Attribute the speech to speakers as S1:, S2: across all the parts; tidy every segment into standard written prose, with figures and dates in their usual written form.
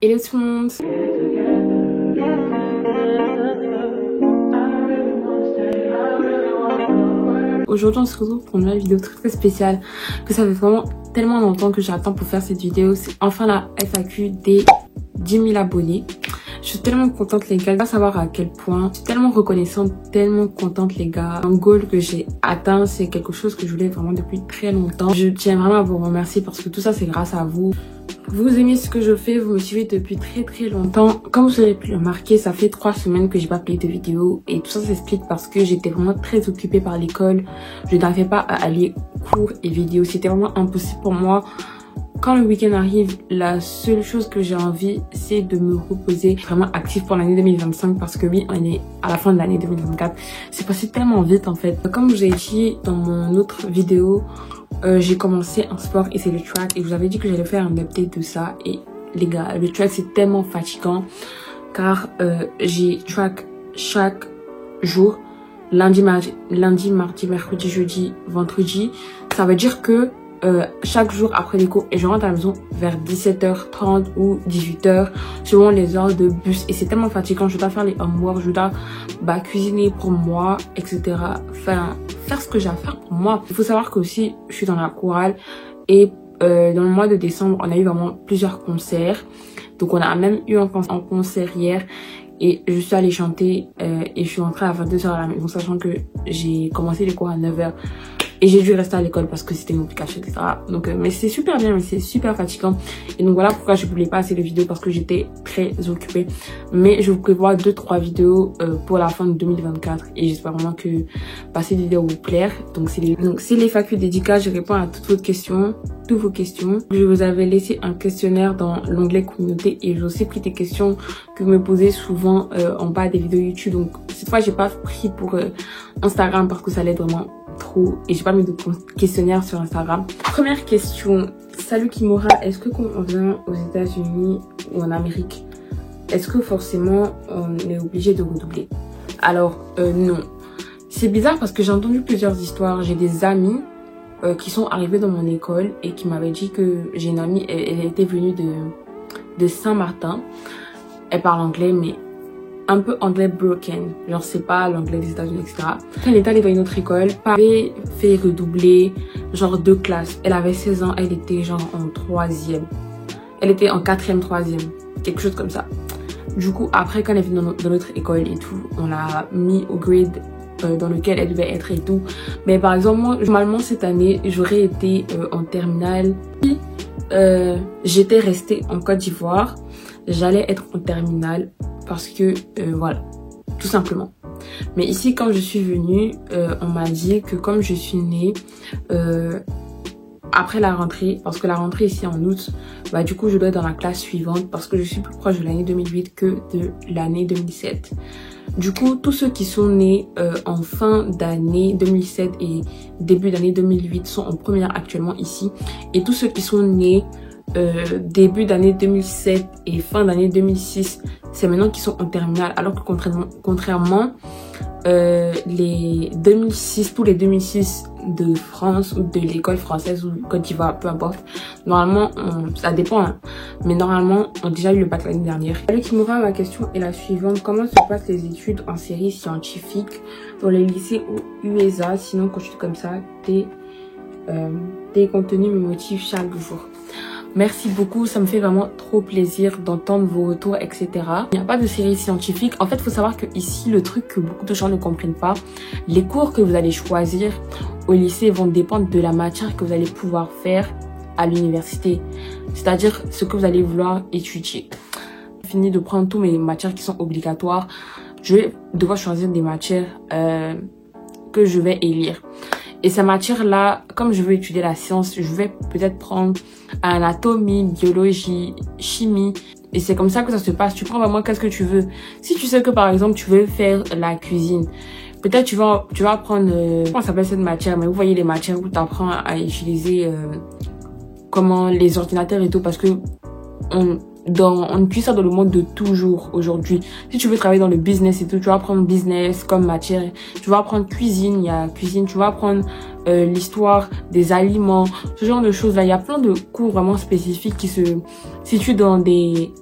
S1: Hello tout le monde. Aujourd'hui on se retrouve pour une nouvelle vidéo très spéciale que ça fait vraiment tellement longtemps que j'attends pour faire cette vidéo. C'est enfin la FAQ des 10 000 abonnés. Je suis tellement contente les gars, pas savoir à quel point. Je suis tellement reconnaissante, tellement contente les gars. Un goal que j'ai atteint, c'est quelque chose que je voulais vraiment depuis très longtemps. Je tiens vraiment à vous remercier parce que tout ça c'est grâce à vous. Vous aimez ce que je fais, vous me suivez depuis très longtemps. Comme vous avez pu le remarquer, ça fait 3 semaines que j'ai pas publié de vidéo et tout ça s'explique parce que j'étais vraiment très occupée par l'école. Je n'arrivais pas à allier cours et vidéos, c'était vraiment impossible pour moi. Quand le week-end arrive, la seule chose que j'ai envie, c'est de me reposer vraiment active pour l'année 2025 parce que oui, on est à la fin de l'année 2024. C'est passé tellement vite en fait. Comme je vous ai dit dans mon autre vidéo, j'ai commencé un sport et c'est le track et je vous avais dit que j'allais faire un update de ça et les gars, le track c'est tellement fatigant car j'ai track chaque jour, lundi, mardi, mercredi, jeudi, vendredi. Ça veut dire que chaque jour après les cours et je rentre à la maison vers 17h30 ou 18h selon les heures de bus et c'est tellement fatigant. Je dois faire les homework, je dois cuisiner pour moi, etc. Enfin, faire ce que j'ai à faire pour moi. Il faut savoir que aussi je suis dans la chorale et dans le mois de décembre on a eu vraiment plusieurs concerts. Donc on a même eu un concert hier et je suis allée chanter et je suis rentrée à 22h à la maison sachant que j'ai commencé les cours à 9h. Et j'ai dû rester à l'école parce que c'était une obligation, etc. Donc, mais c'est super bien, mais c'est super fatigant. Et donc voilà pourquoi je ne publie pas assez de vidéos parce que j'étais très occupée. Mais je vous prévois 2-3 vidéos pour la fin de 2024. Et j'espère vraiment que ces vidéos vous plaire. Donc c'est les FAQ dédicaces. Je réponds à toutes vos questions. Je vous avais laissé un questionnaire dans l'onglet communauté et j'ai aussi pris des questions que vous me posez souvent en bas des vidéos YouTube. Donc cette fois, j'ai pas pris pour Instagram parce que ça l'aide vraiment trop et j'ai pas mis de questionnaire sur Instagram. Première question, salut Kimora, est-ce que quand on vient aux États-Unis ou en Amérique, est-ce que forcément on est obligé de redoubler? Alors non, c'est bizarre parce que j'ai entendu plusieurs histoires. J'ai des amis qui sont arrivés dans mon école et qui m'avaient dit que j'ai une amie, elle était venue de Saint-Martin, elle parle anglais mais un peu anglais broken, genre c'est pas l'anglais des États-Unis, etc. Elle est allée dans une autre école, elle avait fait redoubler genre 2 classes. Elle avait 16 ans, elle était genre en 3e. Elle était en 4e, 3e, quelque chose comme ça. Du coup, après quand elle est venue dans notre école et tout, on l'a mis au grade dans lequel elle devait être et tout. Mais par exemple, moi, normalement cette année, j'aurais été en terminale. Puis, j'étais restée en Côte d'Ivoire. J'allais être en terminale parce que voilà, tout simplement. Mais ici quand je suis venue, on m'a dit que comme je suis née après la rentrée, parce que la rentrée ici en août, du coup je dois être dans la classe suivante parce que je suis plus proche de l'année 2008 que de l'année 2007. Du coup, tous ceux qui sont nés en fin d'année 2007 et début d'année 2008 sont en première actuellement ici. Et tous ceux qui sont nés début d'année 2007 et fin d'année 2006, c'est maintenant qu'ils sont en terminale. Alors que contrairement les 2006, tous les 2006 de France ou de l'école française ou Côte d'Ivoire, peu importe, normalement ça dépend hein, mais normalement on a déjà eu le bac l'année dernière. Salut Kimura, ma question est la suivante: comment se passent les études en série scientifique dans les lycées ou USA? Sinon continue comme ça, tes contenus me motivent chaque jour. Merci beaucoup, ça me fait vraiment trop plaisir d'entendre vos retours, etc. Il n'y a pas de série scientifique. En fait, il faut savoir que ici, le truc que beaucoup de gens ne comprennent pas, les cours que vous allez choisir au lycée vont dépendre de la matière que vous allez pouvoir faire à l'université. C'est-à-dire ce que vous allez vouloir étudier. J'ai fini de prendre toutes mes matières qui sont obligatoires. Je vais devoir choisir des matières que je vais élire. Et ces matières-là, comme je veux étudier la science, je vais peut-être prendre anatomie, biologie, chimie. Et c'est comme ça que ça se passe. Tu prends vraiment qu'est-ce que tu veux. Si tu sais que par exemple, tu veux faire la cuisine, peut-être tu vas prendre, comment ça s'appelle cette matière, mais vous voyez les matières où tu apprends à utiliser comment les ordinateurs et tout, parce que on utilise ça dans le monde de toujours aujourd'hui. Si tu veux travailler dans le business et tout, tu vas prendre business comme matière. Tu vas prendre cuisine, il y a cuisine. Tu vas prendre l'histoire des aliments, ce genre de choses là. Il y a plein de cours vraiment spécifiques qui se situent dans des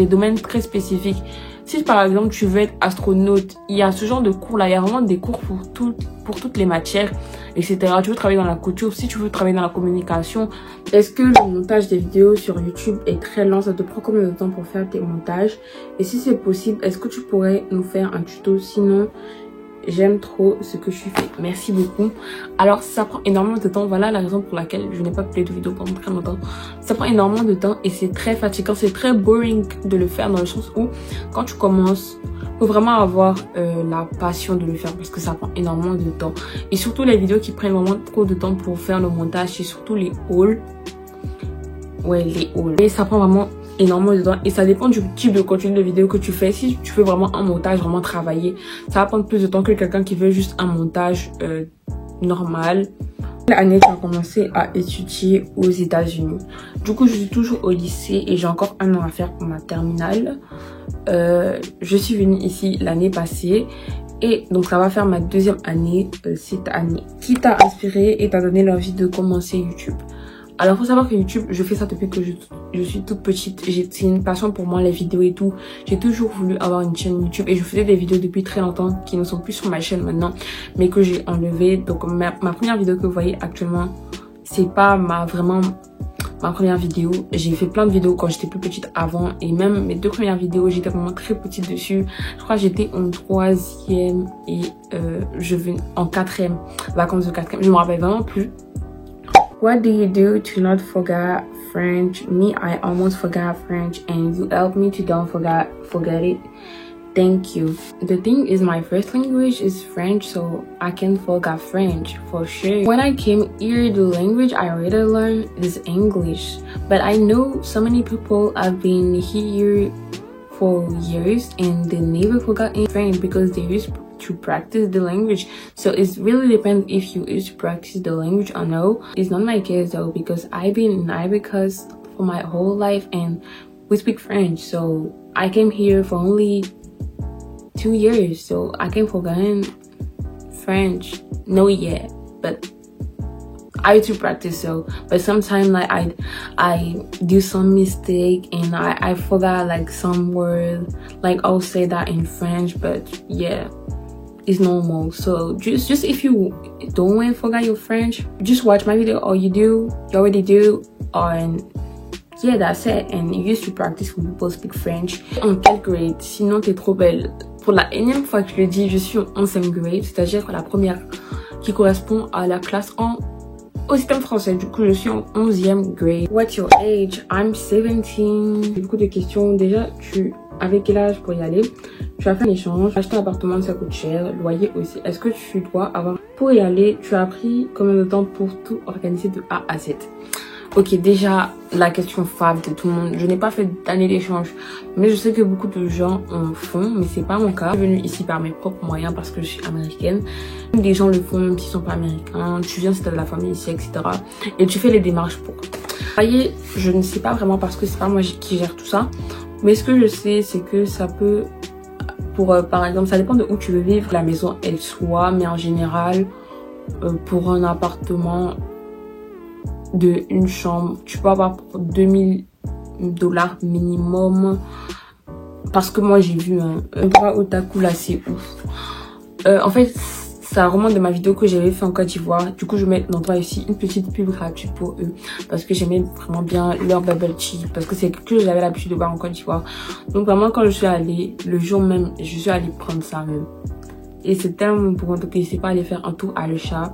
S1: domaines très spécifiques. Si par exemple tu veux être astronaute, il y a ce genre de cours là, il y a vraiment des cours pour toutes les matières, etc. Tu veux travailler dans la couture, si tu veux travailler dans la communication. Est-ce que le montage des vidéos sur YouTube est très lent? Ça te prend combien de temps pour faire tes montages? Et si c'est possible, est-ce que tu pourrais nous faire un tuto? Sinon, j'aime trop ce que tu fais. Merci beaucoup. Alors, ça prend énormément de temps. Voilà la raison pour laquelle je n'ai pas publié de vidéo pendant très longtemps. Ça prend énormément de temps et c'est très fatigant. C'est très boring de le faire dans le sens où, quand tu commences, faut vraiment avoir la passion de le faire parce que ça prend énormément de temps. Et surtout, les vidéos qui prennent vraiment trop de temps pour faire le montage, c'est surtout les hauls. Ouais, les hauls. Et ça prend vraiment énormément de temps et ça dépend du type de contenu de vidéo que tu fais. Si tu veux vraiment un montage vraiment travaillé, ça va prendre plus de temps que quelqu'un qui veut juste un montage normal. L'année, tu as commencé à étudier aux États-Unis. Du coup, je suis toujours au lycée et j'ai encore un an à faire pour ma terminale. Je suis venue ici l'année passée et donc ça va faire ma deuxième année cette année. Qui t'a inspiré et t'a donné l'envie de commencer YouTube? Alors, faut savoir que YouTube, je fais ça depuis que je suis toute petite. C'est une passion pour moi, les vidéos et tout. J'ai toujours voulu avoir une chaîne YouTube et je faisais des vidéos depuis très longtemps qui ne sont plus sur ma chaîne maintenant, mais que j'ai enlevé. Donc, ma première vidéo que vous voyez actuellement, c'est pas vraiment ma première vidéo. J'ai fait plein de vidéos quand j'étais plus petite avant et même mes deux premières vidéos, j'étais vraiment très petite dessus. Je crois que j'étais en 3e et je venais en 4e, vacances de 4e. Je me rappelle vraiment plus. What do you do to not forget French? Me, I almost forgot French and you helped me to don't forget it. Thank you. The thing is, my first language is French, so I can forget French for sure. When I came here, the language I already learned is English. But I know so many people have been here for years and they never forgot French because they used to practice the language. So it really depends if you used to practice the language or no. It's not my case though, because I've been in Ivory Coast for my whole life and we speak French. So I came here for only 2 years, so I can forget French. No yet, but I used to practice. So but sometimes like I do some mistake and I forgot like some word, like I'll say that in French, but yeah, it's normal. So just if you don't want to forget your French, just watch my video, or you already do, and yeah, that's it. And you used to practice when people speak French. En quelle grade? Sinon t'es trop belle. Pour la énième fois que je le dis, je suis en 11e grade, c'est-à-dire la première qui correspond à la classe au système français. Du coup, je suis en 11e grade. What's your age? I'm 17. Beaucoup de questions. Déjà, avec quel âge pour y aller? Tu as fait un échange, acheter un appartement, ça coûte cher, loyer aussi. Est-ce que tu dois avoir... Pour y aller, tu as pris combien de temps pour tout organiser de A à Z? Ok, déjà, la question fave de tout le monde. Je n'ai pas fait d'année d'échange, mais je sais que beaucoup de gens en font, mais c'est pas mon cas. Je suis venue ici par mes propres moyens parce que je suis américaine. Des gens le font même s'ils sont pas américains. Tu viens si t'as de la famille ici, etc. Et tu fais les démarches pour. Vous voyez, je ne sais pas vraiment parce que c'est pas moi qui gère tout ça. Mais ce que je sais, c'est que ça peut... par exemple, ça dépend de où tu veux vivre. La maison, elle soit, mais en général, pour un appartement de une chambre, tu peux avoir pour $2000 minimum. Parce que moi, j'ai vu un endroit otaku là, c'est ouf. En fait, ça remonte de ma vidéo que j'avais fait en Côte d'Ivoire. Du coup, je mets l'endroit ici, une petite pub gratuite pour eux. Parce que j'aimais vraiment bien leur bubble tea. Parce que c'est quelque chose que j'avais l'habitude de boire en Côte d'Ivoire. Donc vraiment, quand je suis allée, le jour même, je suis allée prendre ça même. Et c'est tellement bon que n'hésitez pas à aller faire un tour à Le Chat.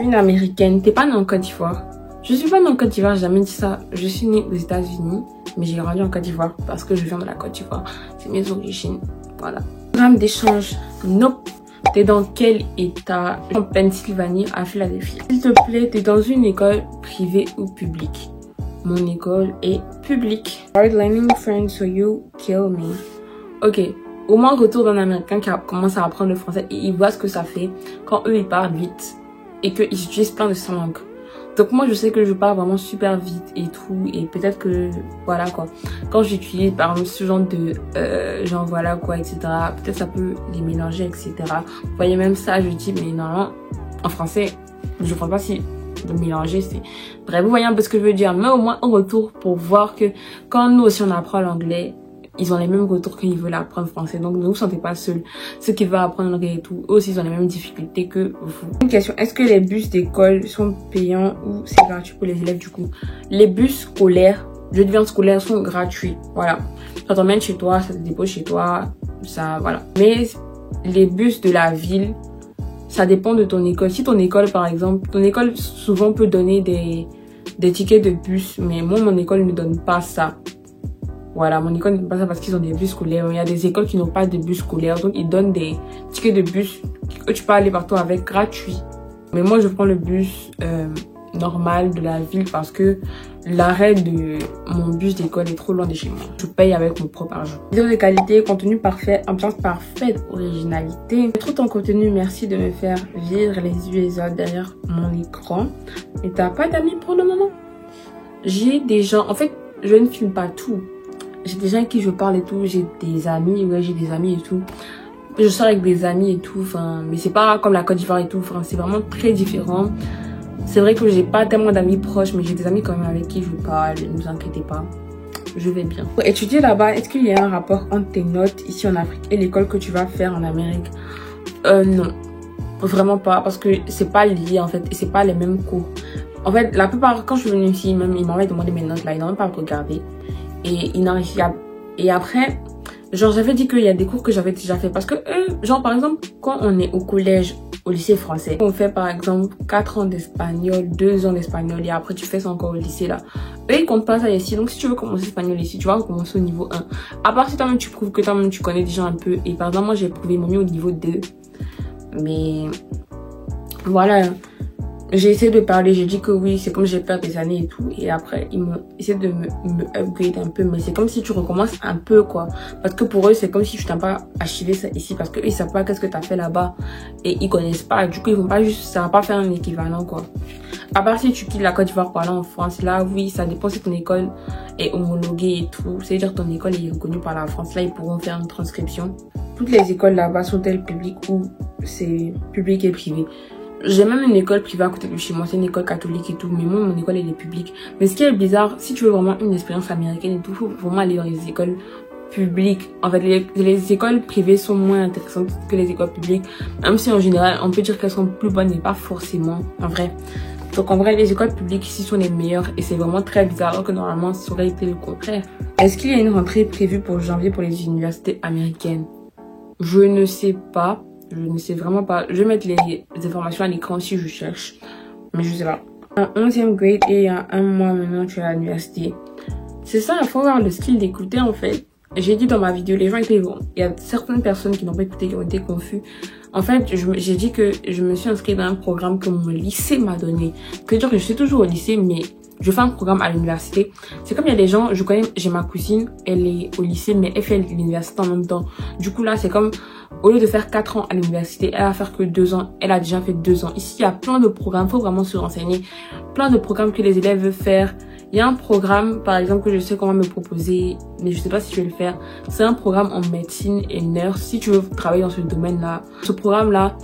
S1: Une américaine. T'es pas née en Côte d'Ivoire? Je suis pas née en Côte d'Ivoire, j'ai jamais dit ça. Je suis née aux États-Unis, mais j'ai grandi en Côte d'Ivoire parce que je viens de la Côte d'Ivoire. C'est mes origines. Voilà. Programme d'échange. Nope. T'es dans quel état? En Pennsylvanie, à Philadelphie. S'il te plaît, t'es dans une école privée ou publique? Mon école est publique. Hard learning French, so you kill me. Ok. Au moins, retour d'un américain qui commence à apprendre le français et il voit ce que ça fait quand eux ils parlent vite et qu'ils utilisent plein de langues. Donc moi je sais que je parle vraiment super vite et tout, et peut-être que voilà quoi, quand j'utilise par exemple ce genre de genre voilà quoi, etc., peut-être ça peut les mélanger, etc. Vous voyez, même ça je dis mais non, en français, je ne pense pas si de mélanger, c'est... Bref, vous voyez un peu ce que je veux dire. Mais au moins, on retour pour voir que quand nous aussi on apprend l'anglais, ils ont les mêmes retours qu'ils veulent apprendre français. Donc ne vous sentez pas seuls. Ceux qui veulent apprendre l'anglais et tout, eux aussi ils ont les mêmes difficultés que vous. Une question, est-ce que les bus d'école sont payants ou c'est gratuit pour les élèves du coup? Les bus scolaires, je deviens scolaire, sont gratuits. Voilà. Ça t'emmène chez toi, ça te dépose chez toi, ça, voilà. Mais les bus de la ville, ça dépend de ton école. Si ton école, par exemple, ton école souvent peut donner des tickets de bus, mais moi, mon école ne donne pas ça. Voilà, mon école ne donne pas ça parce qu'ils ont des bus scolaires. Il y a des écoles qui n'ont pas de bus scolaires, donc ils donnent des tickets de bus que tu peux aller partout avec gratuit. Mais moi, je prends le bus normal de la ville parce que l'arrêt de mon bus d'école est trop loin de chez moi. Je paye avec mon propre argent. Vidéo de qualité, contenu parfait, ambiance parfaite, originalité. Trop ton contenu, merci de me faire vivre les yeux et les autres derrière mon écran. Mais t'as pas d'amis pour le moment? J'ai des gens, en fait, je ne filme pas tout. J'ai des gens avec qui je parle et tout, j'ai des amis, ouais, j'ai des amis et tout. Je sors avec des amis et tout, enfin, mais c'est pas comme la Côte d'Ivoire et tout, enfin, c'est vraiment très différent. C'est vrai que j'ai pas tellement d'amis proches, mais j'ai des amis quand même avec qui je parle, ne vous inquiétez pas, je vais bien. Pour étudier là-bas, est-ce qu'il y a un rapport entre tes notes ici en Afrique et l'école que tu vas faire en Amérique? Non, vraiment pas, parce que c'est pas lié en fait, et c'est pas les mêmes cours. En fait, la plupart, quand je suis venue ici, même, ils m'avaient demandé mes notes là, ils n'ont même pas regardé. Et ils n'arrivent pas. Et après, genre, j'avais dit qu'il y a des cours que j'avais déjà fait. Parce que eux, genre, par exemple, quand on est au collège, au lycée français, on fait par exemple 4 ans d'espagnol, 2 ans d'espagnol, et après tu fais ça encore au lycée là. Eux, ils comptent pas ça ici. Donc, si tu veux commencer l'espagnol ici, tu vas commencer au niveau 1. À part si toi-même tu prouves que toi-même tu connais déjà un peu. Et par exemple, moi, j'ai prouvé, ils m'ont mis au niveau 2. Mais voilà. J'ai essayé de parler, j'ai dit que oui, c'est comme j'ai perdu des années et tout. Et après, ils m'ont essayé de me upgrade un peu. Mais c'est comme si tu recommences un peu, quoi. Parce que pour eux, c'est comme si tu t'as pas archivé ça ici. Parce qu'eux, ils savent pas qu'est-ce que tu as fait là-bas. Et ils connaissent pas. Du coup, ils vont pas juste, ça va pas faire un équivalent, quoi. À part si tu quittes la Côte d'Ivoire pour aller en France, là, oui, ça dépend si ton école est homologuée et tout. C'est-à-dire ton école est reconnue par la France. Là, ils pourront faire une transcription. Toutes les écoles là-bas sont-elles publiques ou c'est public et privé? J'ai même une école privée à côté de chez moi, c'est une école catholique et tout, mais moi, mon école, elle est publique. Mais ce qui est bizarre, si tu veux vraiment une expérience américaine et tout, il faut vraiment aller dans les écoles publiques. En fait, les écoles privées sont moins intéressantes que les écoles publiques, même si en général, on peut dire qu'elles sont plus bonnes, mais pas forcément, en vrai. Donc en vrai, les écoles publiques ici sont les meilleures et c'est vraiment très bizarre, alors que normalement, ça aurait été le contraire. Est-ce qu'il y a une rentrée prévue pour janvier pour les universités américaines? Je ne sais pas. Je ne sais vraiment pas. Je vais mettre les informations à l'écran si je cherche. Mais je sais pas. En 11e grade et il y a 1 mois maintenant, tu es à l'université. C'est ça, il faut avoir le skill d'écouter en fait. J'ai dit dans ma vidéo, les gens étaient bons. Il y a certaines personnes qui n'ont pas écouté, qui ont été confus. En fait, j'ai dit que je me suis inscrite dans un programme que mon lycée m'a donné. Que dire que je suis toujours au lycée, mais je fais un programme à l'université. C'est comme il y a des gens, je connais, j'ai ma cousine, elle est au lycée, mais elle fait l'université en même temps. Du coup là, c'est comme, au lieu de faire 4 ans à l'université, elle va faire que 2 ans. Elle a déjà fait 2 ans. Ici, il y a plein de programmes, faut vraiment se renseigner. Plein de programmes que les élèves veulent faire. Il y a un programme, par exemple, que je sais qu'on va me proposer, mais je sais pas si je vais le faire. C'est un programme en médecine et nurse. Si tu veux travailler dans ce domaine-là, ce programme-là,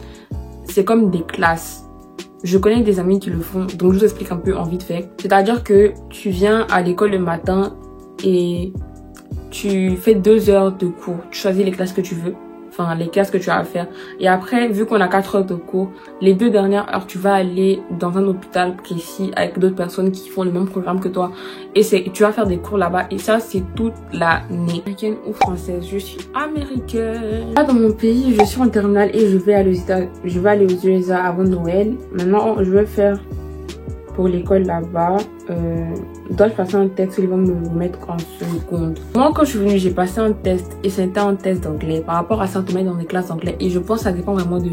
S1: c'est comme des classes. Je connais des amis qui le font, donc je vous explique un peu en vite fait. C'est-à-dire que tu viens à l'école le matin et tu fais 2 heures de cours. Tu choisis les classes que tu veux. Enfin, les classes que tu as à faire. Et après, vu qu'on a 4 heures de cours, les 2 dernières heures, tu vas aller dans un hôpital précis avec d'autres personnes qui font le même programme que toi. Et tu vas faire des cours là-bas. Et ça, c'est toute l'année. Américaine ou française? Je suis américaine. Là, dans mon pays, je suis en terminale et je vais aller aux USA avant Noël. Maintenant, je vais faire pour l'école là-bas. Dois-je passer un test, ils vont me mettre en seconde. Moi, quand je suis venue, j'ai passé un test et c'était un test d'anglais. Par rapport à ça, on te met dans des classes d'anglais. Et je pense que ça dépend vraiment de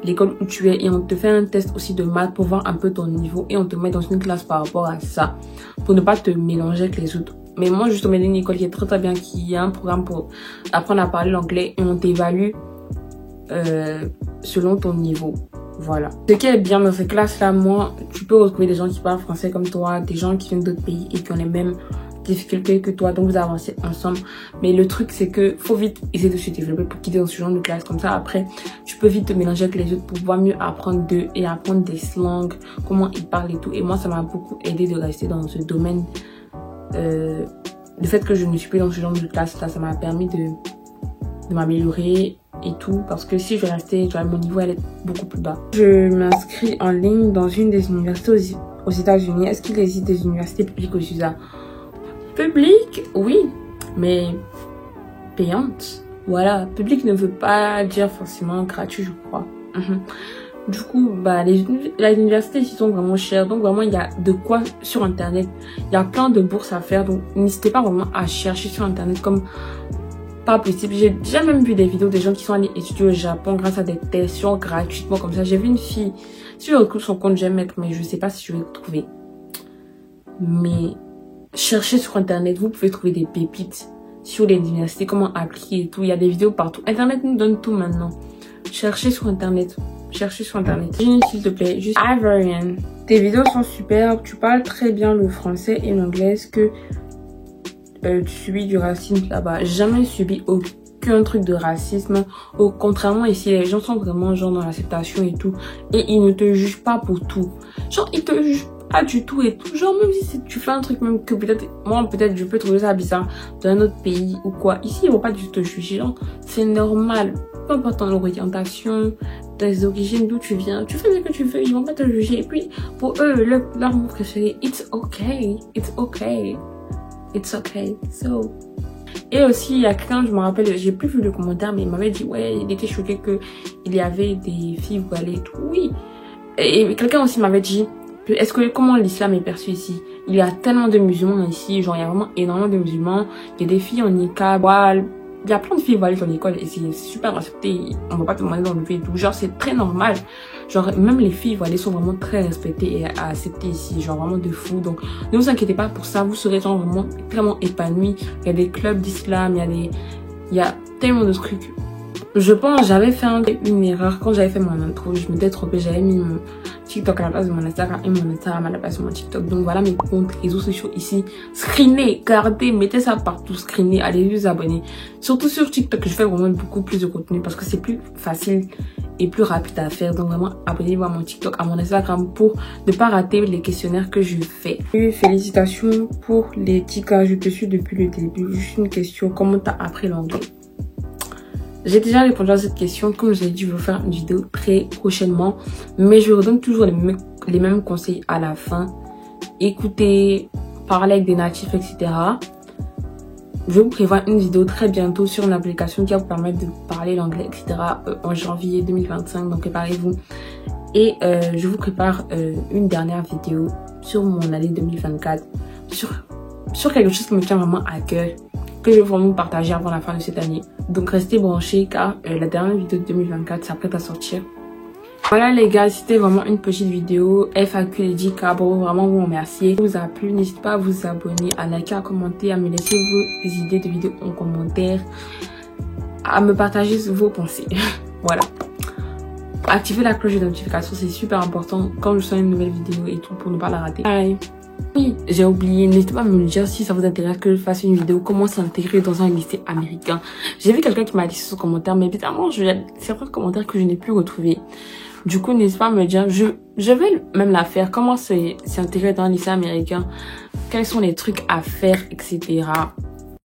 S1: l'école où tu es. Et on te fait un test aussi de maths pour voir un peu ton niveau. Et on te met dans une classe par rapport à ça. Pour ne pas te mélanger avec les autres. Mais moi, je suis tombée dans une école qui est très très bien, qui a un programme pour apprendre à parler l'anglais. Et on t'évalue selon ton niveau. Voilà. Ce qui est bien dans ces classes-là, moi, tu peux retrouver des gens qui parlent français comme toi, des gens qui viennent d'autres pays et qui ont les mêmes difficultés que toi, donc vous avancez ensemble. Mais le truc, c'est que faut vite essayer de se développer pour quitter dans ce genre de classe. Comme ça, après, tu peux vite te mélanger avec les autres pour pouvoir mieux apprendre d'eux et apprendre des slangs, comment ils parlent et tout. Et moi, ça m'a beaucoup aidé de rester dans ce domaine. Le fait que je ne suis plus dans ce genre de classe, là, ça m'a permis de m'améliorer et tout, parce que si je restais, mon niveau allait être beaucoup plus bas. Je m'inscris en ligne dans une des universités aux États-Unis. Est-ce qu'il existe des universités publiques aux USA? Publiques, oui, mais payantes. Voilà, public ne veut pas dire forcément gratuit, je crois. Du coup, bah, les universités ici sont vraiment chères. Donc vraiment, il y a de quoi sur Internet. Il y a plein de bourses à faire. Donc n'hésitez pas vraiment à chercher sur Internet comme pas possible. J'ai déjà même vu des vidéos des gens qui sont allés étudier au Japon grâce à des tests gratuitement comme ça. J'ai vu une fille, si je retrouve son compte, je vais mettre, mais je sais pas si je vais le trouver. Mais cherchez sur Internet, vous pouvez trouver des pépites sur les universités, comment appliquer et tout. Il y a des vidéos partout. Internet nous donne tout maintenant. Cherchez sur Internet. Cherchez sur Internet. S'il te plaît, juste Ivorian. Tes vidéos sont superbes. Tu parles très bien le français et l'anglais. Est-ce que tu subis du racisme là-bas? Jamais subi aucun truc de racisme. Contrairement ici, les gens sont vraiment genre dans l'acceptation et tout. Et ils ne te jugent pas pour tout. Genre, ils te jugent pas du tout et tout. Genre, même si tu fais un truc même que peut-être, moi, peut-être je peux trouver ça bizarre dans un autre pays ou quoi. Ici, ils vont pas du tout te juger. Genre, c'est normal. Peu importe ton orientation, tes origines, d'où tu viens, tu fais ce que tu veux, ils vont pas te juger. Et puis, pour eux, leur mot préféré, it's okay, it's okay, it's okay. So. Et aussi, il y a quelqu'un, je me rappelle, j'ai plus vu le commentaire, mais il m'avait dit, ouais, il était choqué que il y avait des filles voilées et tout. Oui. Et quelqu'un aussi m'avait dit, comment l'islam est perçu ici? Il y a tellement de musulmans ici, genre, il y a vraiment énormément de musulmans. Il y a des filles en niqab, voile. Il y a plein de filles voilées dans l'école et c'est super accepté. On va pas te demander d'enlever et tout. Genre, c'est très normal. Genre, même les filles voilées sont vraiment très respectées et acceptées ici. Genre, vraiment de fou. Donc, ne vous inquiétez pas pour ça. Vous serez genre vraiment épanouis. Il y a des clubs d'islam. Il y a tellement de trucs. Je pense j'avais fait une erreur quand j'avais fait mon intro. Je m'étais trompée. J'avais mis mon TikTok à la place de mon Instagram et mon Instagram à la place de mon TikTok. Donc voilà mes comptes réseaux sociaux ici. Screenez, gardez, mettez ça partout, screenez, allez vous abonner. Surtout sur TikTok, je fais vraiment beaucoup plus de contenu parce que c'est plus facile et plus rapide à faire. Donc vraiment abonnez-vous à mon TikTok, à mon Instagram pour ne pas rater les questionnaires que je fais. Et félicitations pour les 10K, je te suis depuis le début. Juste une question, comment t'as appris l'anglais? J'ai déjà répondu à cette question. Comme je l'ai dit, je vais faire une vidéo très prochainement. Mais je redonne toujours les mêmes conseils à la fin. Écoutez, parler avec des natifs, etc. Je vous prévois une vidéo très bientôt sur une application qui va vous permettre de parler l'anglais, etc. En janvier 2025. Donc préparez-vous. Et je vous prépare une dernière vidéo sur mon année 2024. Sur quelque chose qui me tient vraiment à cœur. Que je vais vraiment partager avant la fin de cette année. Donc restez branchés car la dernière vidéo de 2024 s'apprête à sortir. Voilà les gars, c'était vraiment une petite vidéo FAQ les 10K. Bon, vraiment vous remercier. Si vous a plu, n'hésitez pas à vous abonner, à liker, à commenter, à me laisser vos idées de vidéos en commentaire, à me partager vos pensées. Voilà. Activez la cloche de notification, c'est super important quand je sors une nouvelle vidéo et tout pour ne pas la rater. Bye. Oui, j'ai oublié, n'hésitez pas à me le dire si ça vous intéresse que je fasse une vidéo comment s'intégrer dans un lycée américain. J'ai vu quelqu'un qui m'a laissé son commentaire, mais évidemment, j'ai certains commentaires que je n'ai plus retrouvés. Du coup, n'hésitez pas à me dire, je vais même la faire, comment s'intégrer dans un lycée américain, quels sont les trucs à faire, etc.